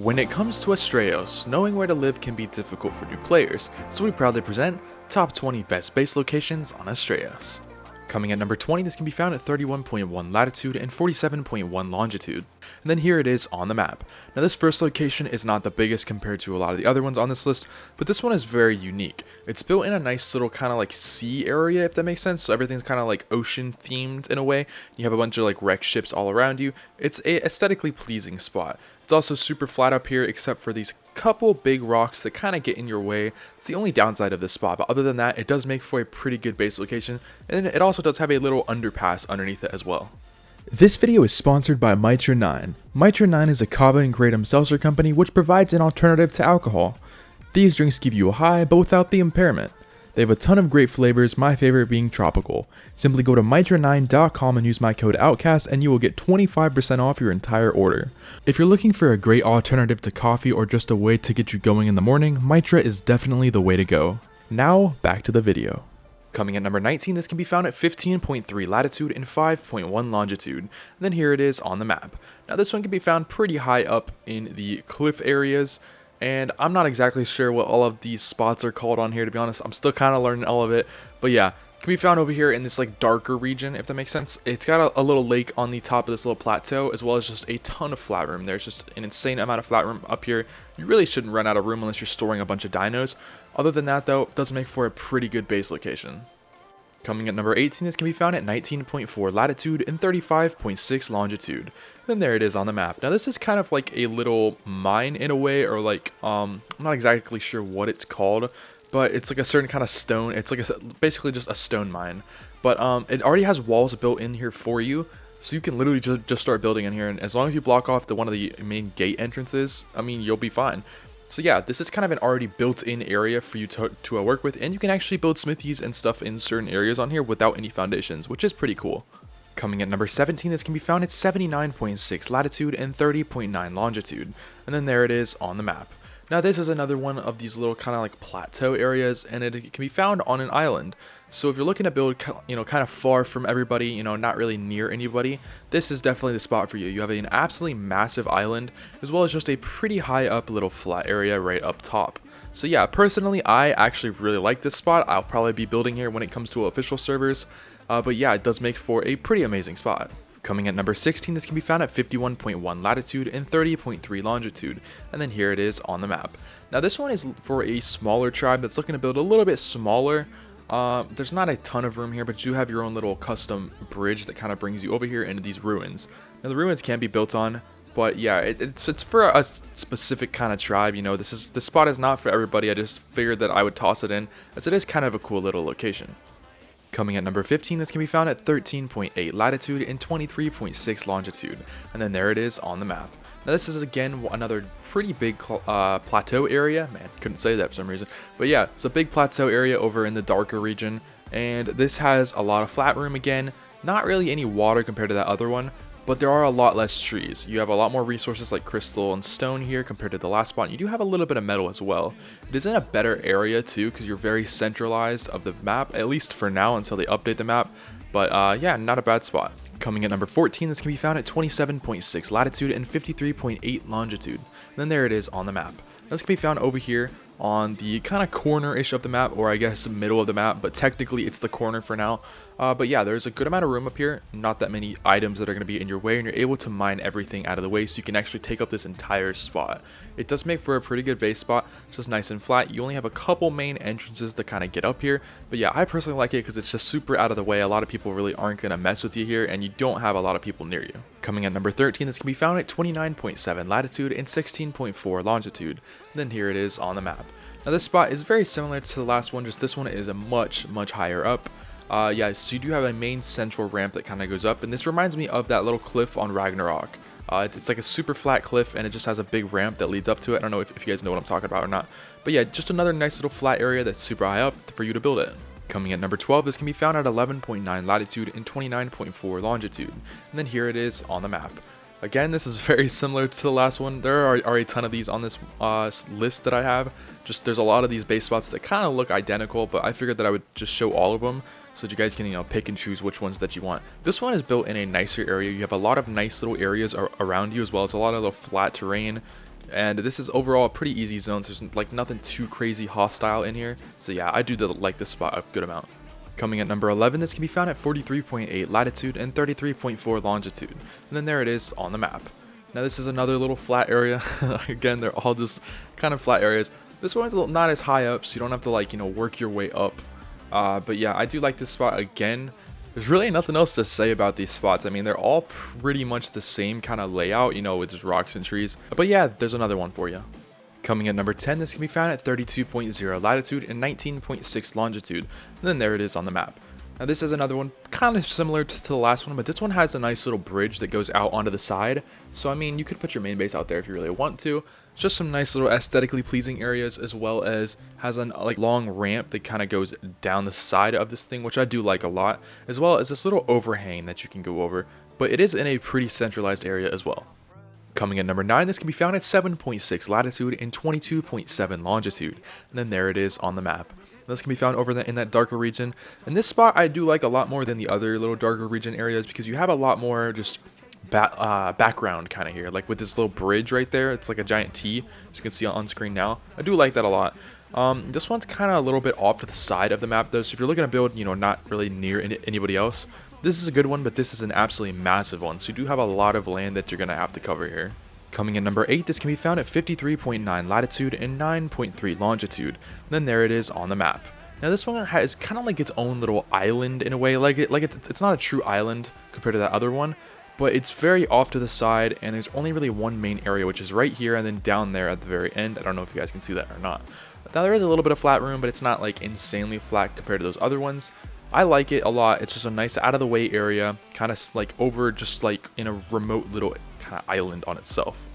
When it comes to Astraeos, knowing where to live can be difficult for new players, so we proudly present Top 20 Best Base Locations on Astraeos. Coming at number 20, this can be found at 31.1 latitude and 47.1 longitude. And then here it is on the map. Now this first location is not the biggest compared to a lot of the other ones on this list, but this one is very unique. It's built in a nice little kind of like sea area, if that makes sense, so everything's kind of like ocean themed in a way. You have a bunch of like wrecked ships all around you. It's a aesthetically pleasing spot. It's also super flat up here except for these couple big rocks that kind of get in your way. It's the only downside of this spot, but other than that, it does make for a pretty good base location, and it also does have a little underpass underneath it as well. This video is sponsored by Mitra 9. Mitra 9 is a kava and kratom seltzer company which provides an alternative to alcohol. These drinks give you a high but without the impairment. They have a ton of great flavors, my favorite being tropical. Simply go to mitra9.com and use my code OUTCAST and you will get 25% off your entire order. If you're looking for a great alternative to coffee or just a way to get you going in the morning, Mitra is definitely the way to go. Now, back to the video. Coming at number 19, this can be found at 15.3 latitude and 5.1 longitude, and then here it is on the map. Now this one can be found pretty high up in the cliff areas, and I'm not exactly sure what all of these spots are called on here, to be honest. I'm still kind of learning all of it, but yeah, it can be found over here in this like darker region, if that makes sense. It's got a little lake on the top of this little plateau, as well as just a ton of flat room. There's just an insane amount of flat room up here. You really shouldn't run out of room unless you're storing a bunch of dinos. Other than that though, it does make for a pretty good base location. Coming at number 18, this can be found at 19.4 latitude and 35.6 longitude. Then there it is on the map. Now this is kind of like a little mine in a way, or like, I'm not exactly sure what it's called, but it's like a certain kind of stone. It's like basically just a stone mine. But it already has walls built in here for you, so you can literally just start building in here. And as long as you block off one of the main gate entrances, I mean, you'll be fine. So yeah, this is kind of an already built-in area for you to work with, and you can actually build smithies and stuff in certain areas on here without any foundations, which is pretty cool. Coming at number 17, this can be found at 79.6 latitude and 30.9 longitude, and then there it is on the map. Now this is another one of these little kind of like plateau areas, and it can be found on an island. So if you're looking to build, kind of far from everybody, not really near anybody, this is definitely the spot for you. You have an absolutely massive island, as well as just a pretty high up little flat area right up top. So yeah, personally, I actually really like this spot. I'll probably be building here when it comes to official servers, but yeah, it does make for a pretty amazing spot. Coming at number 16, this can be found at 51.1 latitude and 30.3 longitude, and then here it is on the map. Now this one is for a smaller tribe that's looking to build a little bit smaller. There's not a ton of room here, but you have your own little custom bridge that kind of brings you over here into these ruins. Now the ruins can be built on, but yeah, it's for a specific kind of tribe. This spot is not for everybody. I just figured that I would toss it in, as it is kind of a cool little location. Coming at number 15, this can be found at 13.8 latitude and 23.6 longitude, and then there it is on the map. Now this is again another pretty big plateau area. Man, couldn't say that for some reason, but yeah, it's a big plateau area over in the darker region, and this has a lot of flat room again. Not really any water compared to that other one, but there are a lot less trees. You have a lot more resources like crystal and stone here compared to the last spot. You do have a little bit of metal as well. It is in a better area too, because you're very centralized of the map, at least for now until they update the map. But yeah, not a bad spot. Coming at number 14, this can be found at 27.6 latitude and 53.8 longitude. And then there it is on the map. This can be found over here on the kind of corner-ish of the map, or I guess middle of the map, but technically it's the corner for now. But yeah, there's a good amount of room up here, not that many items that are going to be in your way, and you're able to mine everything out of the way, so you can actually take up this entire spot. It does make for a pretty good base spot, it's just nice and flat. You only have a couple main entrances to kind of get up here, but yeah, I personally like it because it's just super out of the way. A lot of people really aren't going to mess with you here, and you don't have a lot of people near you. Coming at number 13, this can be found at 29.7 latitude and 16.4 longitude, and then here it is on the map. Now this spot is very similar to the last one, just this one is a much higher up. Yeah, so you do have a main central ramp that kind of goes up, and this reminds me of that little cliff on Ragnarok. It's like a super flat cliff, and it just has a big ramp that leads up to it. I don't know if you guys know what I'm talking about or not, but yeah, just another nice little flat area that's super high up for you to build it. Coming at number 12, this can be found at 11.9 latitude and 29.4 longitude, and then here it is on the map. Again, this is very similar to the last one. There are a ton of these on this list that I have. Just there's a lot of these base spots that kind of look identical, but I figured that I would just show all of them so that you guys can pick and choose which ones that you want. This one is built in a nicer area. You have a lot of nice little areas around you, as well as a lot of little flat terrain. and this is overall a pretty easy zone, so there's like nothing too crazy hostile in here. So yeah, I do like this spot a good amount. Coming at number 11, this can be found at 43.8 latitude and 33.4 longitude, and then there it is on the map. Now this is another little flat area. Again, they're all just kind of flat areas. This one's not as high up, so you don't have to like, work your way up. But yeah, I do like this spot again. There's really nothing else to say about these spots. I mean, they're all pretty much the same kind of layout, with just rocks and trees. But yeah, there's another one for you. Coming at number 10, this can be found at 32.0 latitude and 19.6 longitude. And then there it is on the map. Now this is another one kind of similar to the last one, but this one has a nice little bridge that goes out onto the side. So I mean, you could put your main base out there if you really want to. It's just some nice little aesthetically pleasing areas, as well as has a long ramp that kind of goes down the side of this thing, which I do like a lot, as well as this little overhang that you can go over. But it is in a pretty centralized area as well. Coming at number 9, this can be found at 7.6 latitude and 22.7 longitude. And then there it is on the map. This can be found over in that darker region. And this spot I do like a lot more than the other little darker region areas, because you have a lot more just background kind of here. Like with this little bridge right there, it's like a giant T, as you can see on screen now. I do like that a lot. This one's kind of a little bit off to the side of the map though, so if you're looking to build, not really near anybody else, this is a good one, but this is an absolutely massive one, so you do have a lot of land that you're going to have to cover here. Coming in number 8, this can be found at 53.9 latitude and 9.3 longitude. And then there it is on the map. Now this one has kind of like its own little island in a way, it's not a true island compared to that other one, but it's very off to the side, and there's only really one main area, which is right here and then down there at the very end. I don't know if you guys can see that or not. Now there is a little bit of flat room, but it's not like insanely flat compared to those other ones. I like it a lot. It's just a nice out of the way area, kind of like over just like in a remote little kind of island on itself.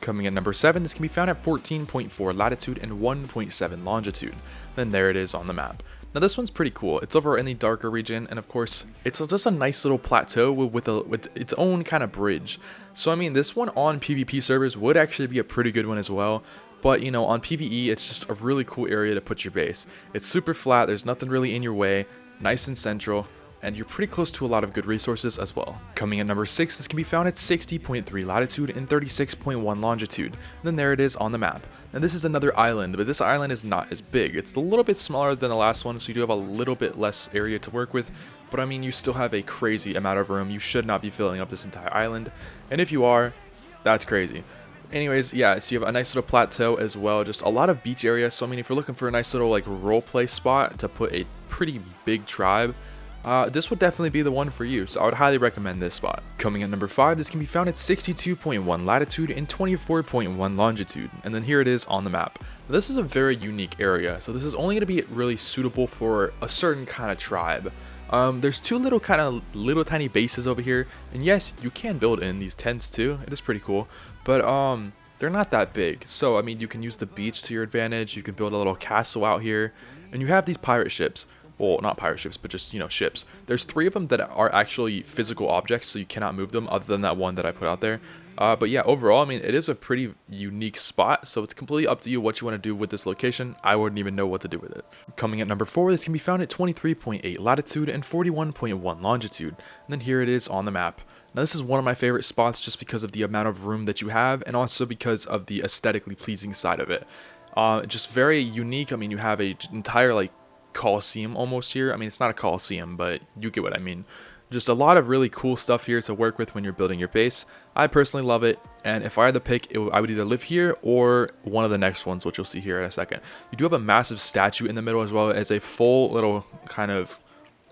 Coming in number 7, this can be found at 14.4 latitude and 1.7 longitude. Then there it is on the map. Now this one's pretty cool. It's over in the darker region, and of course it's just a nice little plateau with its own kind of bridge. So I mean, this one on PvP servers would actually be a pretty good one as well. But on PvE, it's just a really cool area to put your base. It's super flat, there's nothing really in your way, nice and central, and you're pretty close to a lot of good resources as well. Coming in number 6, this can be found at 60.3 latitude and 36.1 longitude. And then there it is on the map. Now this is another island, but this island is not as big. It's a little bit smaller than the last one, so you do have a little bit less area to work with. But I mean, you still have a crazy amount of room. You should not be filling up this entire island. And if you are, that's crazy. Anyways, yeah, so you have a nice little plateau as well, just a lot of beach area. So I mean, if you're looking for a nice little like roleplay spot to put a pretty big tribe, this would definitely be the one for you, so I would highly recommend this spot. Coming at number 5, this can be found at 62.1 latitude and 24.1 longitude, and then here it is on the map. Now, this is a very unique area, so this is only going to be really suitable for a certain kind of tribe. There's two little tiny bases over here, and yes, you can build in these tents too. It is pretty cool, but they're not that big. So I mean, you can use the beach to your advantage. You can build a little castle out here, and you have these pirate ships. Well, not pirate ships, but just, ships. There's 3 of them that are actually physical objects, so you cannot move them other than that one that I put out there. But yeah, overall, I mean, it is a pretty unique spot, so it's completely up to you what you want to do with this location. I wouldn't even know what to do with it. Coming at number 4, this can be found at 23.8 latitude and 41.1 longitude. And then here it is on the map. Now this is one of my favorite spots just because of the amount of room that you have, and also because of the aesthetically pleasing side of it. Just very unique. I mean, you have a entire Coliseum almost here. I mean, it's not a Coliseum, but you get what I mean. Just a lot of really cool stuff here to work with when you're building your base. I personally love it, and if I had to pick, I would either live here or one of the next ones, which you'll see here in a second. You do have a massive statue in the middle, as well as a full little kind of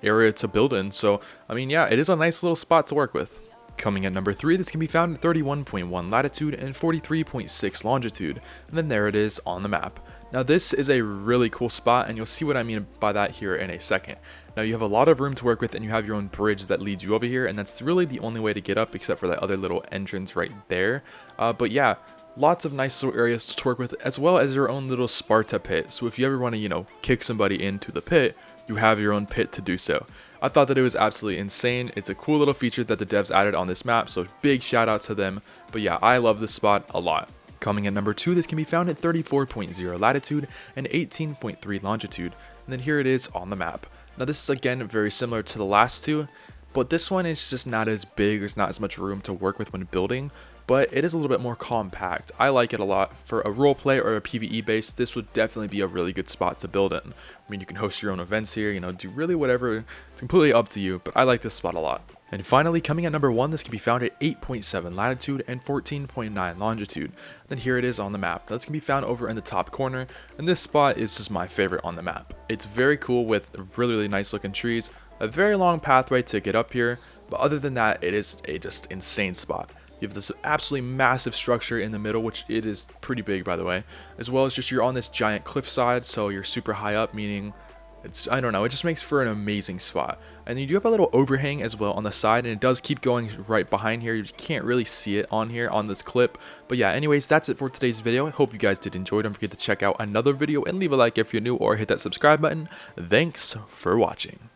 area to build in. So I mean, yeah, it is a nice little spot to work with. Coming at number 3, this can be found at 31.1 latitude and 43.6 longitude, and then there it is on the map. Now this is a really cool spot, and you'll see what I mean by that here in a second. Now you have a lot of room to work with, and you have your own bridge that leads you over here, and that's really the only way to get up, except for that other little entrance right there. But yeah, lots of nice little areas to work with, as well as your own little Sparta pit. So if you ever want to, kick somebody into the pit, you have your own pit to do so. I thought that it was absolutely insane. It's a cool little feature that the devs added on this map, so big shout out to them. But yeah, I love this spot a lot. Coming at number 2, this can be found at 34.0 latitude and 18.3 longitude, and then here it is on the map. Now this is again very similar to the last two, but this one is just not as big. There's not as much room to work with when building. but it is a little bit more compact. I like it a lot. For a roleplay or a PvE base, this would definitely be a really good spot to build in. I mean, you can host your own events here, you know, do really whatever. It's completely up to you, but I like this spot a lot. And finally, coming at number 1, this can be found at 8.7 latitude and 14.9 longitude. Then here it is on the map. This can be found over in the top corner, and this spot is just my favorite on the map. It's very cool with really nice looking trees, a very long pathway to get up here, but other than that, it is a just insane spot. You have this absolutely massive structure in the middle, which it is pretty big by the way, as well as just you're on this giant cliffside, so you're super high up, meaning it's, I don't know, it just makes for an amazing spot. And you do have a little overhang as well on the side, and it does keep going right behind here. You can't really see it on here on this clip. But yeah, anyways, that's it for today's video. I hope you guys did enjoy. Don't forget to check out another video and leave a like if you're new, or hit that subscribe button. Thanks for watching.